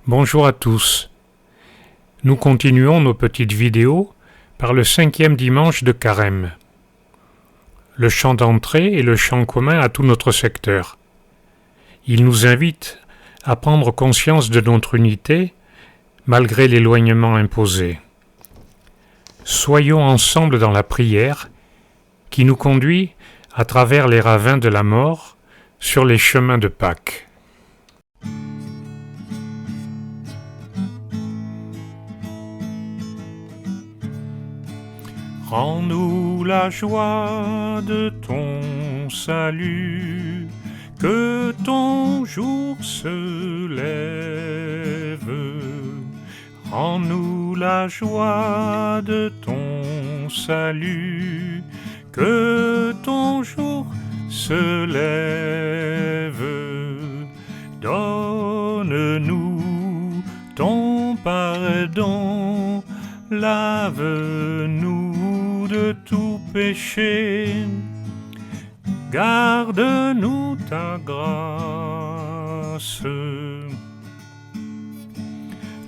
Bonjour à tous. Nous continuons nos petites vidéos par le 5e dimanche de Carême. Le chant d'entrée est le chant commun à tout notre secteur. Il nous invite à prendre conscience de notre unité malgré l'éloignement imposé. Soyons ensemble dans la prière qui nous conduit à travers les ravins de la mort sur les chemins de Pâques. Rends-nous la joie de ton salut, que ton jour se lève. Rends-nous la joie de ton salut, que ton jour se lève. Donne-nous ton pardon, lave-nous de tout péché, garde-nous ta grâce.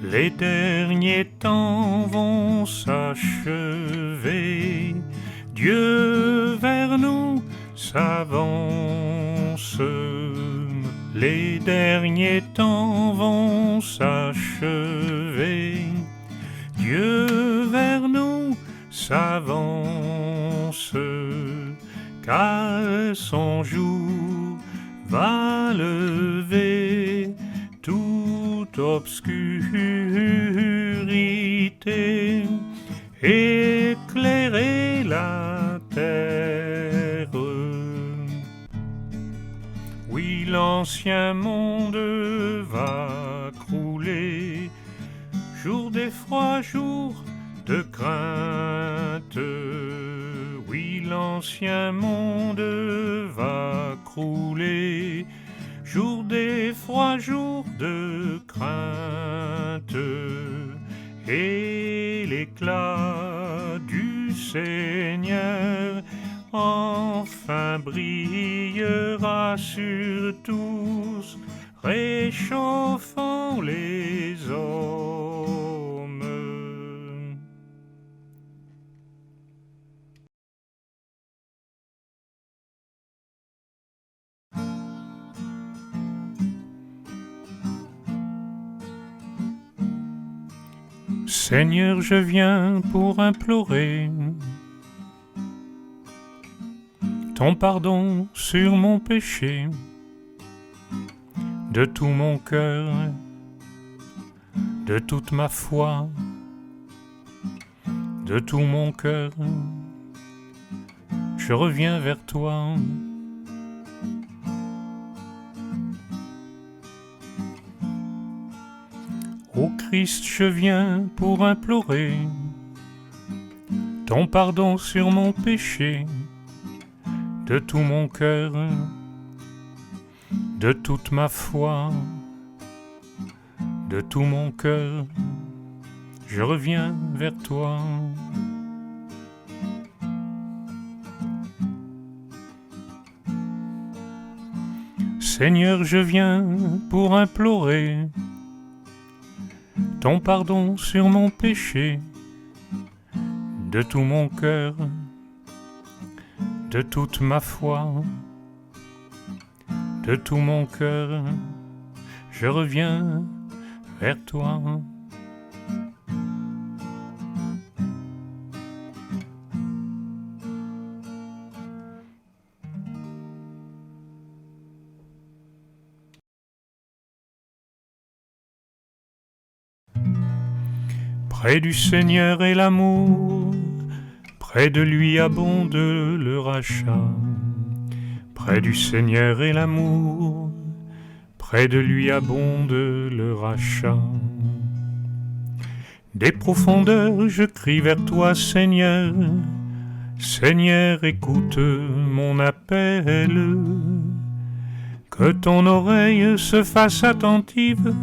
Les derniers temps vont s'achever, Dieu vers nous s'avance. Les derniers temps vont s'achever, Dieu vers nous s'avance, car son jour va lever toute obscurité, éclairer la terre. Oui, l'ancien monde va crouler, jour d'effroi, jour de crainte. Oui, l'ancien monde va crouler, jour d'effroi, jour de crainte. Et l'éclat du Seigneur enfin brillera sur tous, réchauffant les hommes. Seigneur, je viens pour implorer ton pardon sur mon péché, de tout mon cœur, de toute ma foi, de tout mon cœur, je reviens vers toi. Ô Christ, je viens pour implorer ton pardon sur mon péché, de tout mon cœur, de toute ma foi, de tout mon cœur, je reviens vers toi. Seigneur, je viens pour implorer ton pardon sur mon péché, de tout mon cœur, de toute ma foi, de tout mon cœur, je reviens vers toi. Près du Seigneur est l'amour, près de lui abonde le rachat. Près du Seigneur est l'amour, près de lui abonde le rachat. Des profondeurs je crie vers toi, Seigneur. Seigneur, écoute mon appel. Que ton oreille se fasse attentive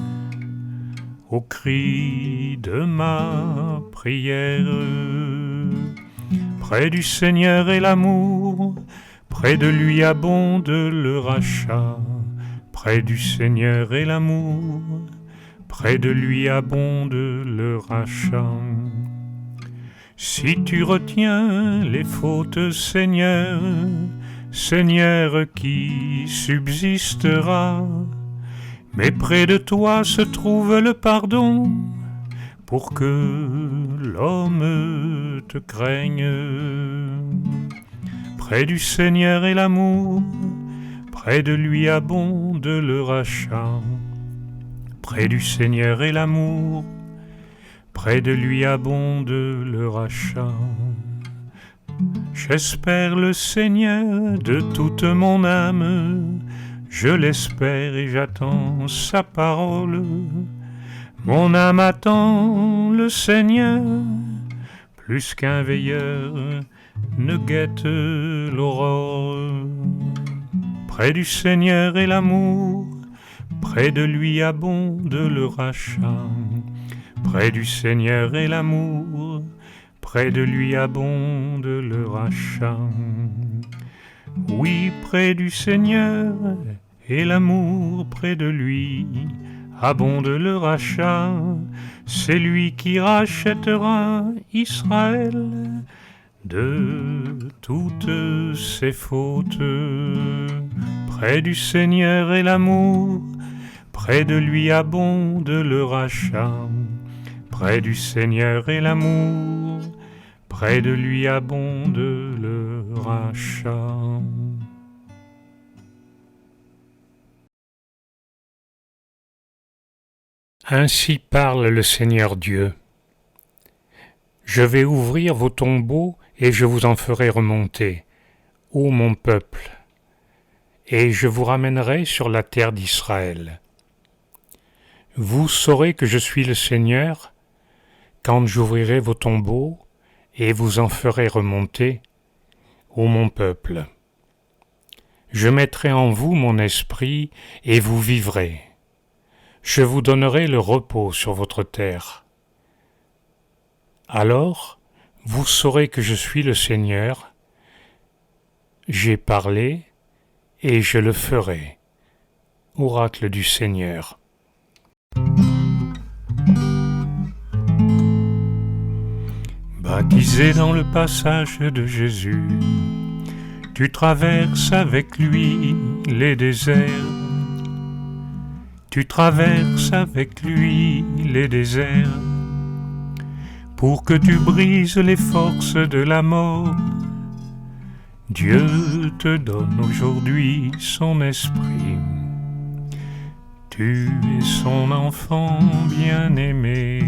au cri de ma prière. Près du Seigneur est l'amour, près de lui abonde le rachat. Près du Seigneur est l'amour, près de lui abonde le rachat. Si tu retiens les fautes, Seigneur, Seigneur qui subsistera, mais près de toi se trouve le pardon, pour que l'homme te craigne. Près du Seigneur est l'amour, près de lui abonde le rachat. Près du Seigneur est l'amour, près de lui abonde le rachat. J'espère le Seigneur de toute mon âme, je l'espère et j'attends sa parole. Mon âme attend le Seigneur, plus qu'un veilleur ne guette l'aurore. Près du Seigneur est l'amour, près de lui abonde le rachat. Près du Seigneur est l'amour, près de lui abonde le rachat. Oui, près du Seigneur est l'amour, près de lui abonde le rachat. C'est lui qui rachètera Israël de toutes ses fautes. Près du Seigneur est l'amour, près de lui abonde le rachat. Près du Seigneur est l'amour, près de lui abonde le rachat. Ainsi parle le Seigneur Dieu. Je vais ouvrir vos tombeaux et je vous en ferai remonter, ô mon peuple, et je vous ramènerai sur la terre d'Israël. Vous saurez que je suis le Seigneur quand j'ouvrirai vos tombeaux et vous en ferai remonter, ô mon peuple. Je mettrai en vous mon esprit et vous vivrez. Je vous donnerai le repos sur votre terre. Alors, vous saurez que je suis le Seigneur. J'ai parlé et je le ferai. Oracle du Seigneur. Baptisé dans le passage de Jésus, tu traverses avec lui les déserts. Tu traverses avec lui les déserts pour que tu brises les forces de la mort. Dieu te donne aujourd'hui son esprit. Tu es son enfant bien-aimé.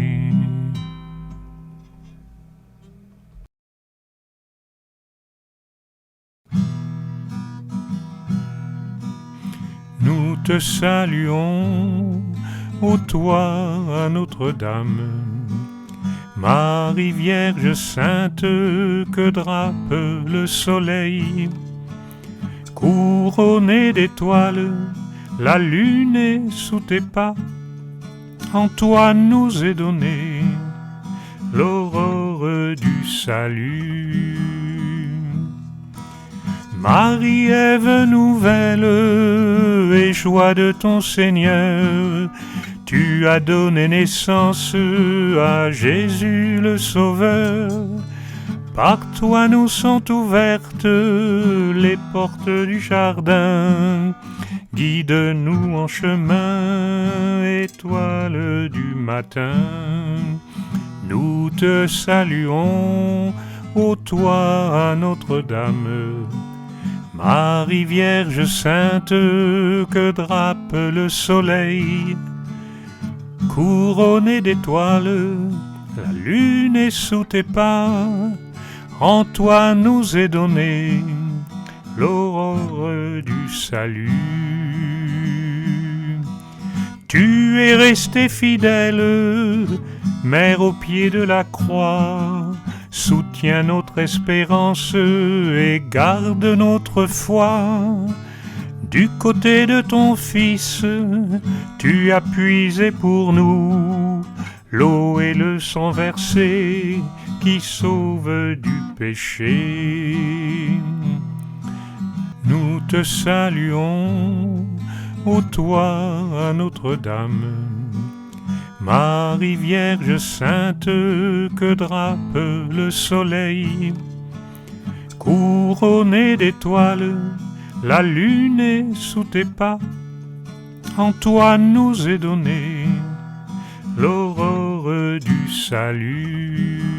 Nous te saluons, ô toi à Notre-Dame, Marie Vierge sainte que drape le soleil. Couronnée d'étoiles, la lune est sous tes pas. En toi nous est donnée l'aurore du salut. Marie, Ève nouvelle et joie de ton Seigneur, tu as donné naissance à Jésus le Sauveur. Par toi nous sont ouvertes les portes du jardin. Guide-nous en chemin, étoile du matin. Nous te saluons, ô toi à Notre-Dame, Marie Vierge sainte que drape le soleil. Couronnée d'étoiles, la lune est sous tes pas. En toi nous est donnée l'aurore du salut. Tu es restée fidèle, Mère au pied de la croix. Soutiens notre espérance et garde notre foi. Du côté de ton Fils, tu as puisé pour nous l'eau et le sang versé qui sauvent du péché. Nous te saluons, ô toi à Notre-Dame, Marie Vierge Sainte que drape le soleil, couronnée d'étoiles, la lune est sous tes pas. En toi nous est donnée l'aurore du salut.